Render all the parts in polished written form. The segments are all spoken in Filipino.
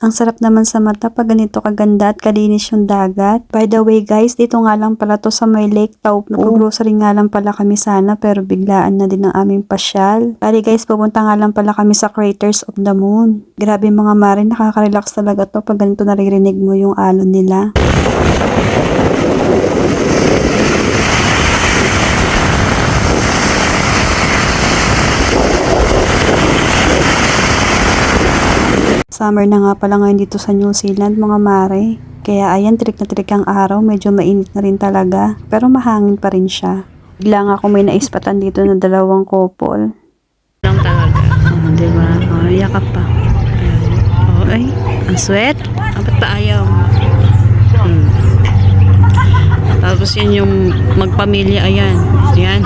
Ang sarap naman sa mata pag ganito kaganda at kalinis yung dagat. By the way guys, dito nga lang pala to sa may Lake Taupo. Nag-grocery nga lang pala kami sana pero biglaan na din ang aming pasyal. Bali guys, pupunta nga lang pala kami sa Craters of the Moon. Grabe mga mare, nakaka-relax talaga to pag ganito naririnig mo yung alon nila. Summer na nga pala ngayon dito sa New Zealand mga mare. Kaya ayan, tirik na tirik ang araw, medyo mainit na rin talaga. Pero mahangin pa rin siya. Bigla nga ako may naispatan dito na dalawang couple. Lang talaga. Oh, diba? Oh, yakap pa. Oh, ay, ang sweat. Ba't pa ayaw? Tapos yun yung magpamilya, ayan. Ayan.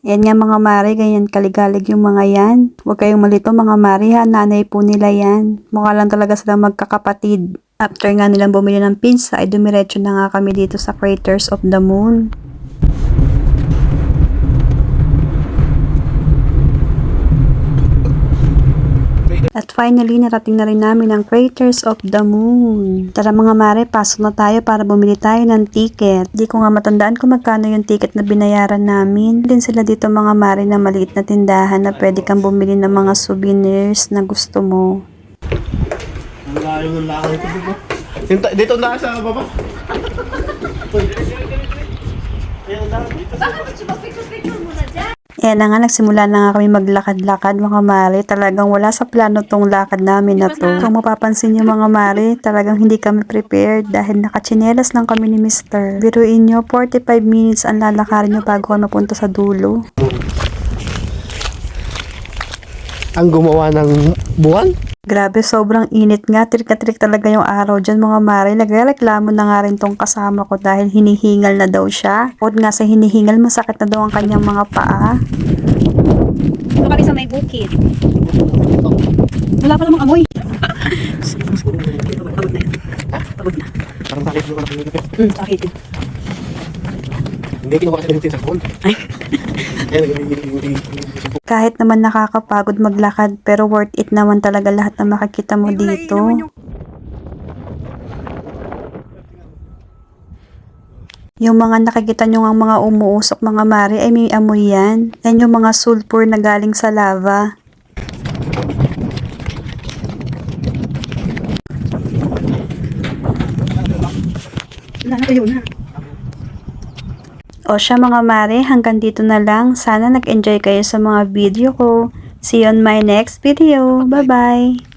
Yan nga mga mare, ganyan kaligalig yung mga yan. Huwag kayong malito mga mare ha, nanay po nila yan. Mukha lang talaga silang magkakapatid. After nga nilang bumili ng pizza, ay dumiretso na nga kami dito sa Craters of the Moon. At finally, narating na rin namin ang Craters of the Moon. Tara mga mare, pasok na tayo para bumili tayo ng ticket. Di ko nga matandaan kung magkano yung ticket na binayaran namin. Din sila dito mga mare na maliit na tindahan na pwede kang bumili ng mga souvenirs na gusto mo. Ang layo ng lakad ito dito. Dito na sa baba. Ayan na nga, nagsimula na nga kami maglakad-lakad mga mare. Talagang wala sa plano tong lakad namin na to. Kung mapapansin nyo mga mare, talagang hindi kami prepared dahil nakachinelas lang kami ni Mr. Biruin nyo, 45 minutes ang lalakarin nyo bago kami mapunta sa dulo. Ang gumawa ng buwan? Grabe, sobrang init nga. Trik na trik talaga yung araw dyan mga mare. Nagrereklamo na nga rin tong kasama ko dahil hinihingal na daw siya. O nga sa hinihingal, masakit na daw ang kanyang mga paa. Ito kami sa may bukid. Wala pa namang amoy. Pagod na. Parang sakit mo ka na. Sakit. Hindi, kinuha kasi sa phone. Ay. Kahit naman nakakapagod maglakad, pero worth it naman talaga lahat na makikita mo dito. Yung mga nakikita nyo ang mga umuusok mga mare ay may amoy yan. Yan yung mga sulfur na galing sa lava. Wala na kayo na. O siya mga mare, hanggang dito na lang. Sana nag-enjoy kayo sa mga video ko. See you on my next video. Bye-bye!